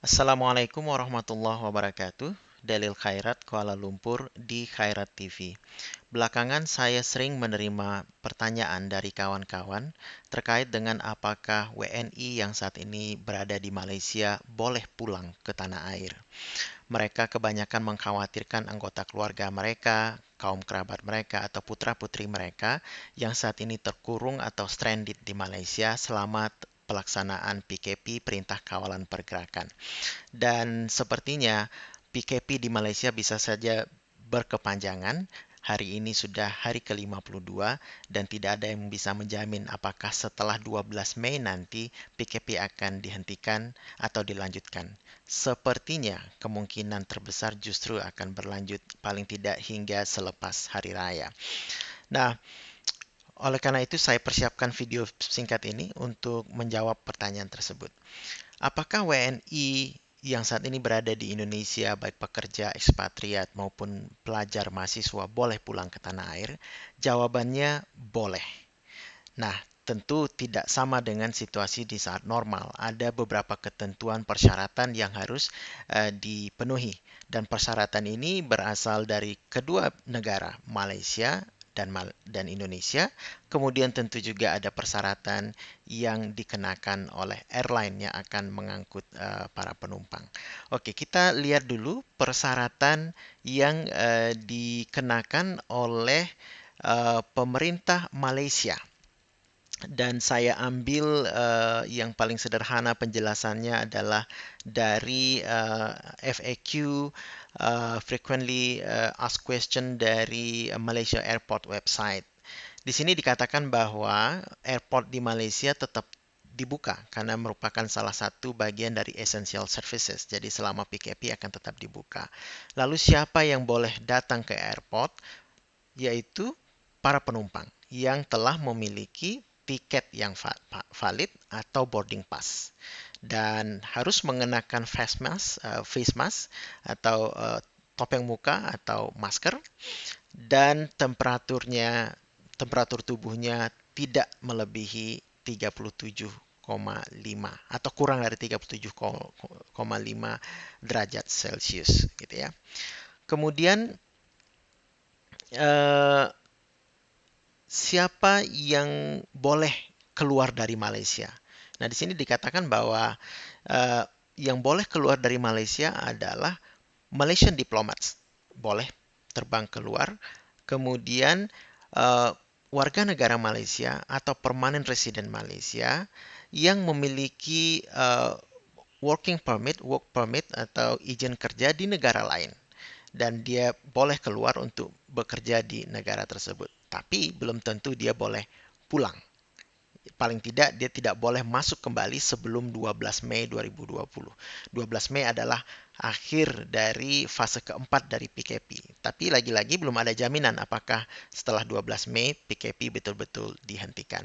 Assalamualaikum warahmatullahi wabarakatuh. Dalil Khairat Kuala Lumpur di Khairat TV. Belakangan saya sering menerima pertanyaan dari kawan-kawan terkait dengan apakah WNI yang saat ini berada di Malaysia boleh pulang ke tanah air. Mereka kebanyakan mengkhawatirkan anggota keluarga mereka, kaum kerabat mereka, atau putra-putri mereka yang saat ini terkurung atau stranded di Malaysia selama pelaksanaan PKP Perintah Kawalan Pergerakan. Dan sepertinya PKP di Malaysia bisa saja berkepanjangan. Hari ini sudah hari ke-52 dan tidak ada yang bisa menjamin apakah setelah 12 Mei nanti PKP akan dihentikan atau dilanjutkan. Sepertinya kemungkinan terbesar justru akan berlanjut paling tidak hingga selepas hari raya. Nah, oleh karena itu saya persiapkan video singkat ini untuk menjawab pertanyaan tersebut. Apakah WNI yang saat ini berada di Indonesia, baik pekerja, ekspatriat, maupun pelajar mahasiswa, boleh pulang ke tanah air? Jawabannya boleh. Nah, tentu tidak sama dengan situasi di saat normal. Ada beberapa ketentuan persyaratan yang harus dipenuhi. Dan persyaratan ini berasal dari kedua negara, Malaysia dan Indonesia. Kemudian tentu juga ada persyaratan yang dikenakan oleh airline yang akan mengangkut para penumpang. Oke, kita lihat dulu persyaratan yang dikenakan oleh pemerintah Malaysia. Dan saya ambil yang paling sederhana penjelasannya adalah dari FAQ, Frequently Asked Question dari Malaysia Airport website. Di sini dikatakan bahwa airport di Malaysia tetap dibuka karena merupakan salah satu bagian dari essential services. Jadi selama PKP akan tetap dibuka. Lalu siapa yang boleh datang ke airport? Yaitu para penumpang yang telah memiliki tiket yang valid atau boarding pass dan harus mengenakan face mask atau topeng muka atau masker dan temperatur tubuhnya tidak melebihi 37,5 atau kurang dari 37,5 derajat Celcius gitu ya. Kemudian eh, siapa yang boleh keluar dari Malaysia? Nah, di sini dikatakan bahwa eh, yang boleh keluar dari Malaysia adalah Malaysian diplomats, boleh terbang keluar. Kemudian eh, warga negara Malaysia atau permanent resident Malaysia yang memiliki work permit atau izin kerja di negara lain dan dia boleh keluar untuk bekerja di negara tersebut. Tapi belum tentu dia boleh pulang. Paling tidak dia tidak boleh masuk kembali sebelum 12 Mei 2020. 12 Mei adalah akhir dari fase keempat dari PKP. Tapi lagi-lagi belum ada jaminan apakah setelah 12 Mei PKP betul-betul dihentikan.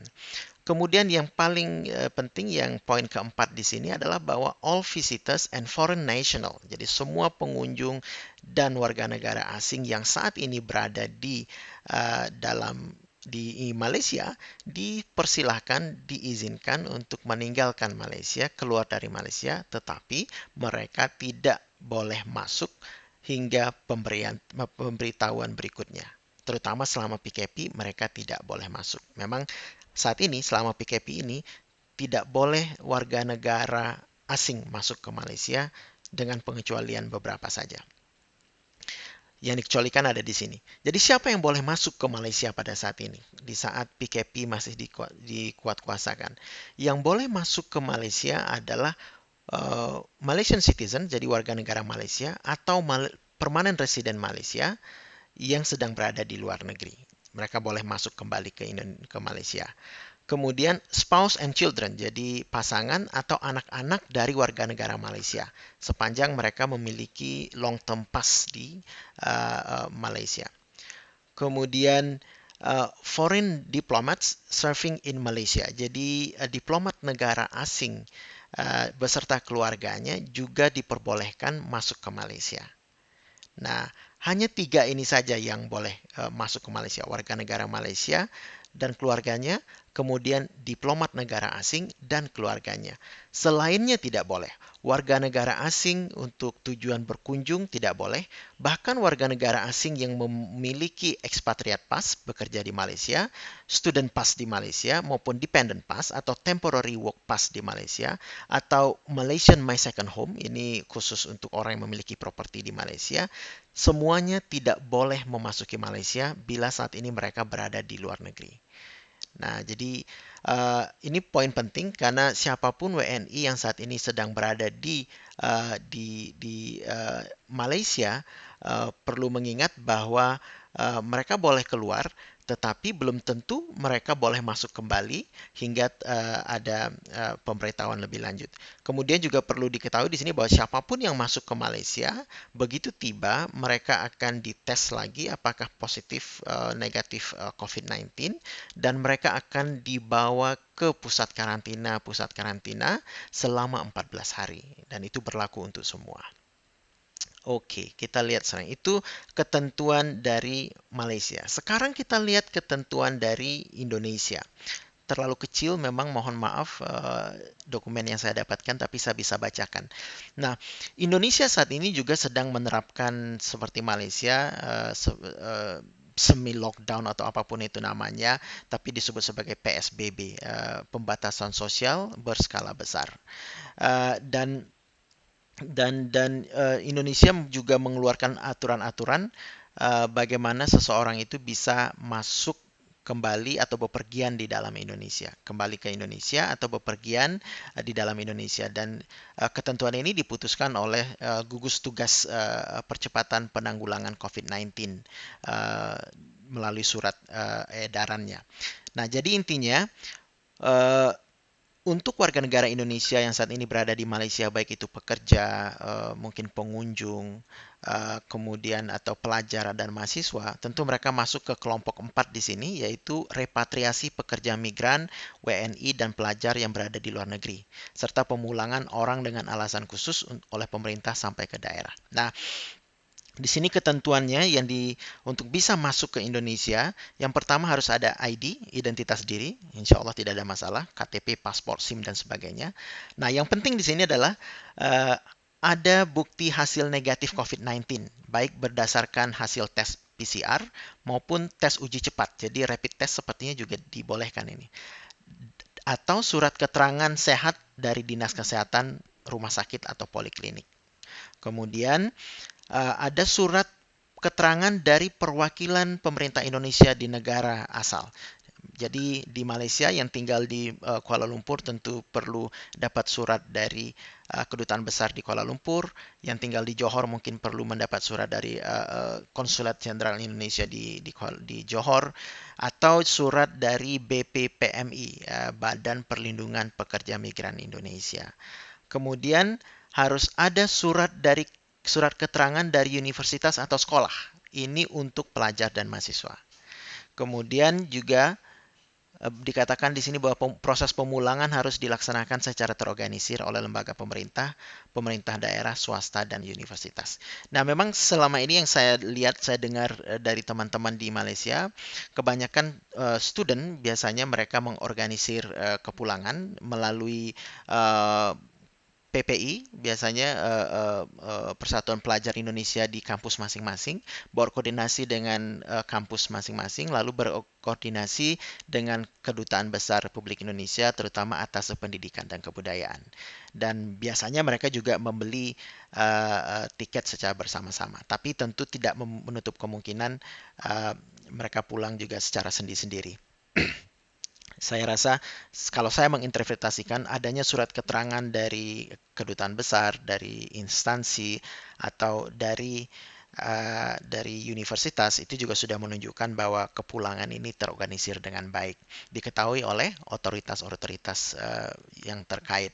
Kemudian yang paling penting yang poin keempat di sini adalah bahwa all visitors and foreign national, jadi semua pengunjung dan warga negara asing yang saat ini berada di Malaysia dipersilahkan diizinkan untuk meninggalkan Malaysia, keluar dari Malaysia, tetapi mereka tidak boleh masuk hingga pemberitahuan berikutnya. Terutama selama PKP mereka tidak boleh masuk. Memang saat ini selama PKP ini tidak boleh warga negara asing masuk ke Malaysia dengan pengecualian beberapa saja. Yang dikecualikan ada di sini. Jadi siapa yang boleh masuk ke Malaysia pada saat ini? Di saat PKP masih dikuat-kuasakan. Yang boleh masuk ke Malaysia adalah Malaysian citizen, jadi warga negara Malaysia, atau permanent resident Malaysia yang sedang berada di luar negeri. Mereka boleh masuk kembali ke Malaysia. Kemudian spouse and children, jadi pasangan atau anak-anak dari warga negara Malaysia, sepanjang mereka memiliki long term pass di Malaysia. Kemudian foreign diplomats serving in Malaysia, jadi diplomat negara asing beserta keluarganya juga diperbolehkan masuk ke Malaysia. Nah, hanya tiga ini saja yang boleh masuk ke Malaysia. Warga negara Malaysia dan keluarganya, kemudian diplomat negara asing dan keluarganya. Selainnya tidak boleh. Warga negara asing untuk tujuan berkunjung tidak boleh. Bahkan warga negara asing yang memiliki expatriate pass bekerja di Malaysia, student pass di Malaysia maupun dependent pass atau temporary work pass di Malaysia atau Malaysian My Second Home, ini khusus untuk orang yang memiliki properti di Malaysia, semuanya tidak boleh memasuki Malaysia bila saat ini mereka berada di luar negeri. Nah, jadi ini poin penting karena siapapun WNI yang saat ini sedang berada di Malaysia perlu mengingat bahwa mereka boleh keluar, tetapi belum tentu mereka boleh masuk kembali hingga ada pemberitahuan lebih lanjut. Kemudian juga perlu diketahui di sini bahwa siapapun yang masuk ke Malaysia, begitu tiba mereka akan dites lagi apakah positif negatif COVID-19 dan mereka akan dibawa ke pusat karantina selama 14 hari dan itu berlaku untuk semua. Oke, kita lihat sekarang itu ketentuan dari Malaysia. Sekarang kita lihat ketentuan dari Indonesia. Terlalu kecil memang, mohon maaf dokumen yang saya dapatkan, tapi saya bisa bacakan. Nah, Indonesia saat ini juga sedang menerapkan seperti Malaysia semi lockdown atau apapun itu namanya, tapi disebut sebagai PSBB, pembatasan sosial berskala besar. Dan Indonesia juga mengeluarkan aturan-aturan bagaimana seseorang itu bisa masuk kembali atau bepergian di dalam Indonesia, kembali ke Indonesia atau bepergian di dalam Indonesia, dan ketentuan ini diputuskan oleh gugus tugas percepatan penanggulangan COVID-19 melalui surat edarannya. Nah, jadi intinya uh, untuk warga negara Indonesia yang saat ini berada di Malaysia, baik itu pekerja, mungkin pengunjung, kemudian atau pelajar dan mahasiswa, tentu mereka masuk ke kelompok 4 di sini, yaitu repatriasi pekerja migran, WNI, dan pelajar yang berada di luar negeri, serta pemulangan orang dengan alasan khusus oleh pemerintah sampai ke daerah. Nah, di sini ketentuannya untuk bisa masuk ke Indonesia, yang pertama harus ada ID, identitas diri, insya Allah tidak ada masalah, KTP, paspor, SIM, dan sebagainya. Nah, yang penting di sini adalah uh, ada bukti hasil negatif COVID-19, baik berdasarkan hasil tes PCR maupun tes uji cepat. Jadi rapid test sepertinya juga dibolehkan ini. Atau surat keterangan sehat dari Dinas Kesehatan, rumah sakit, atau poliklinik. Kemudian ada surat keterangan dari perwakilan pemerintah Indonesia di negara asal. Jadi di Malaysia yang tinggal di Kuala Lumpur tentu perlu dapat surat dari kedutaan besar di Kuala Lumpur. Yang tinggal di Johor mungkin perlu mendapat surat dari Konsulat Jenderal Indonesia di Johor, atau surat dari BPPMI, Badan Perlindungan Pekerja Migran Indonesia. Kemudian harus ada surat keterangan dari universitas atau sekolah. Ini untuk pelajar dan mahasiswa. Kemudian juga dikatakan di sini bahwa proses pemulangan harus dilaksanakan secara terorganisir oleh lembaga pemerintah, pemerintah daerah, swasta, dan universitas. Nah, memang selama ini yang saya lihat, saya dengar dari teman-teman di Malaysia, kebanyakan student biasanya mereka mengorganisir kepulangan melalui PPI, biasanya Persatuan Pelajar Indonesia di kampus masing-masing, berkoordinasi dengan kampus masing-masing, lalu berkoordinasi dengan Kedutaan Besar Republik Indonesia, terutama atas pendidikan dan kebudayaan. Dan biasanya mereka juga membeli tiket secara bersama-sama, tapi tentu tidak menutup kemungkinan mereka pulang juga secara sendiri-sendiri. Saya rasa kalau saya menginterpretasikan adanya surat keterangan dari kedutaan besar, dari instansi, atau dari universitas, itu juga sudah menunjukkan bahwa kepulangan ini terorganisir dengan baik, diketahui oleh otoritas-otoritas yang terkait.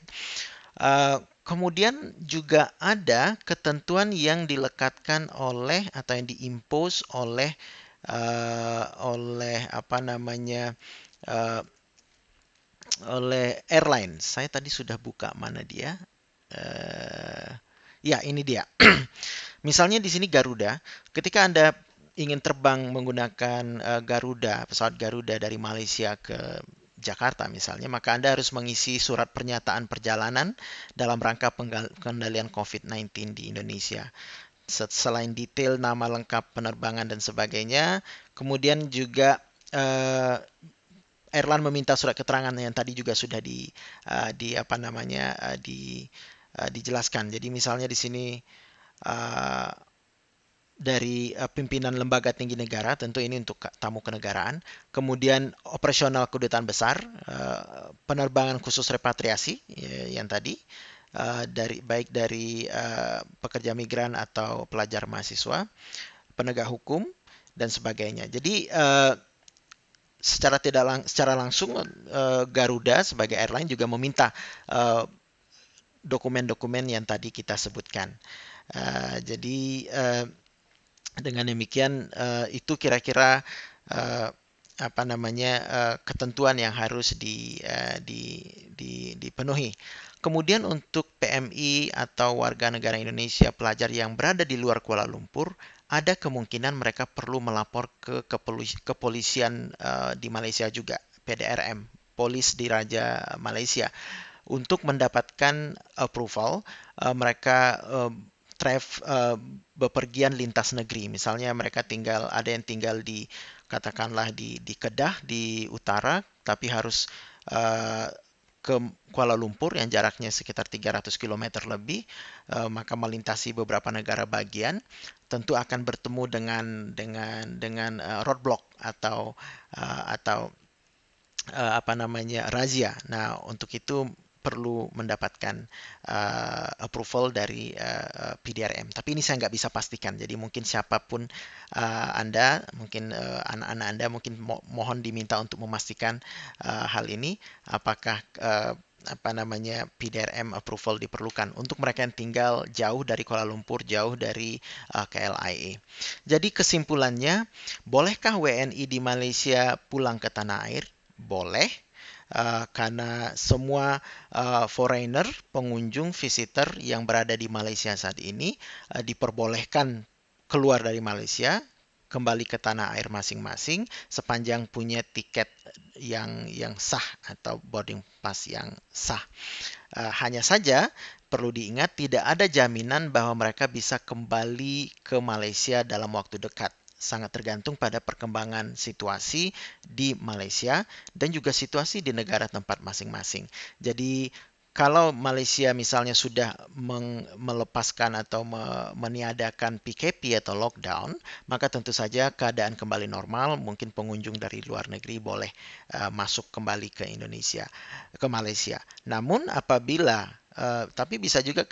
Kemudian juga ada ketentuan yang dilekatkan oleh atau yang diimpose oleh apa namanya uh, oleh airline. Saya tadi sudah buka mana dia. Uh, ya, ini dia. Misalnya di sini Garuda, ketika Anda ingin terbang menggunakan Garuda, pesawat Garuda dari Malaysia ke Jakarta misalnya, maka Anda harus mengisi surat pernyataan perjalanan dalam rangka pengendalian COVID-19 di Indonesia. Selain detail nama lengkap penerbangan dan sebagainya, kemudian juga airline meminta surat keterangan yang tadi juga sudah di apa namanya dijelaskan. Jadi misalnya di sini uh, dari pimpinan lembaga tinggi negara, tentu ini untuk tamu kenegaraan. Kemudian operasional kedutaan besar, penerbangan khusus repatriasi yang tadi, baik dari pekerja migran atau pelajar mahasiswa, penegak hukum dan sebagainya. Jadi secara langsung Garuda sebagai airline juga meminta dokumen-dokumen yang tadi kita sebutkan. Jadi dengan demikian itu kira-kira apa namanya ketentuan yang harus dipenuhi. Kemudian untuk PMI atau warga negara Indonesia pelajar yang berada di luar Kuala Lumpur, ada kemungkinan mereka perlu melapor ke kepolisian di Malaysia juga, PDRM, Polis Diraja Malaysia, untuk mendapatkan approval mereka bepergian lintas negeri. Misalnya mereka ada yang tinggal di katakanlah di Kedah di utara, tapi harus uh, ke Kuala Lumpur yang jaraknya sekitar 300 km lebih, maka melintasi beberapa negara bagian, tentu akan bertemu dengan roadblock atau apa namanya razia. Nah, untuk itu perlu mendapatkan approval dari PDRM. Tapi ini saya nggak bisa pastikan. Jadi mungkin siapapun Anda, mungkin anak-anak Anda mungkin mohon diminta untuk memastikan hal ini, apakah apa namanya PDRM approval diperlukan untuk mereka yang tinggal jauh dari Kuala Lumpur, jauh dari KLIA. Jadi kesimpulannya, bolehkah WNI di Malaysia pulang ke tanah air? Boleh, karena semua foreigner, pengunjung, visitor yang berada di Malaysia saat ini diperbolehkan keluar dari Malaysia, kembali ke tanah air masing-masing sepanjang punya tiket yang sah atau boarding pass yang sah. Hanya saja perlu diingat tidak ada jaminan bahwa mereka bisa kembali ke Malaysia dalam waktu dekat. Sangat tergantung pada perkembangan situasi di Malaysia dan juga situasi di negara tempat masing-masing. Jadi kalau Malaysia misalnya sudah melepaskan atau meniadakan PKP atau lockdown, maka tentu saja keadaan kembali normal, mungkin pengunjung dari luar negeri boleh masuk kembali ke Indonesia, ke Malaysia. Namun apabila tapi bisa juga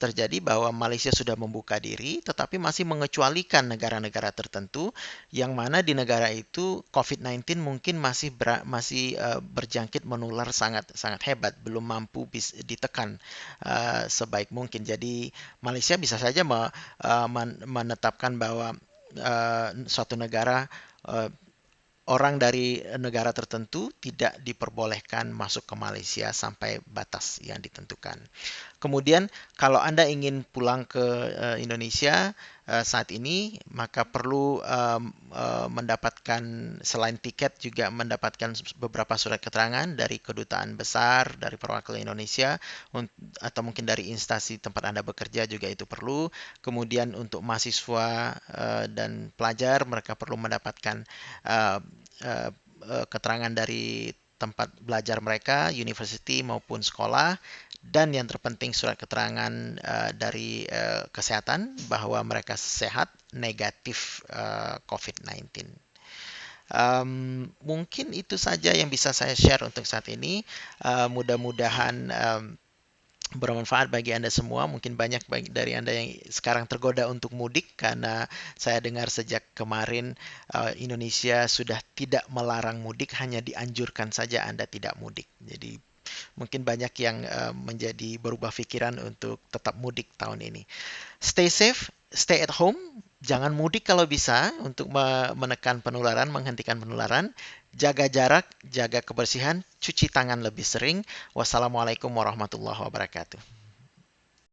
terjadi bahwa Malaysia sudah membuka diri, tetapi masih mengecualikan negara-negara tertentu, yang mana di negara itu COVID-19 mungkin masih berjangkit menular sangat sangat hebat, belum mampu ditekan sebaik mungkin. Jadi Malaysia bisa saja menetapkan bahwa suatu negara orang dari negara tertentu tidak diperbolehkan masuk ke Malaysia sampai batas yang ditentukan. Kemudian kalau Anda ingin pulang ke Indonesia saat ini, maka perlu mendapatkan selain tiket juga mendapatkan beberapa surat keterangan dari kedutaan besar, dari perwakilan Indonesia, atau mungkin dari instansi tempat Anda bekerja juga itu perlu. Kemudian untuk mahasiswa dan pelajar, mereka perlu mendapatkan uh, uh, keterangan dari tempat belajar mereka, university maupun sekolah, dan yang terpenting surat keterangan dari kesehatan bahwa mereka sehat negatif COVID-19. Mungkin itu saja yang bisa saya share untuk saat ini. Mudah-mudahan bermanfaat bagi Anda semua. Mungkin banyak dari Anda yang sekarang tergoda untuk mudik karena saya dengar sejak kemarin Indonesia sudah tidak melarang mudik, hanya dianjurkan saja Anda tidak mudik. Jadi mungkin banyak yang menjadi berubah pikiran untuk tetap mudik tahun ini. Stay safe, stay at home, jangan mudik kalau bisa untuk menekan penularan, menghentikan penularan. Jaga jarak, jaga kebersihan, cuci tangan lebih sering. Wassalamualaikum warahmatullahi wabarakatuh.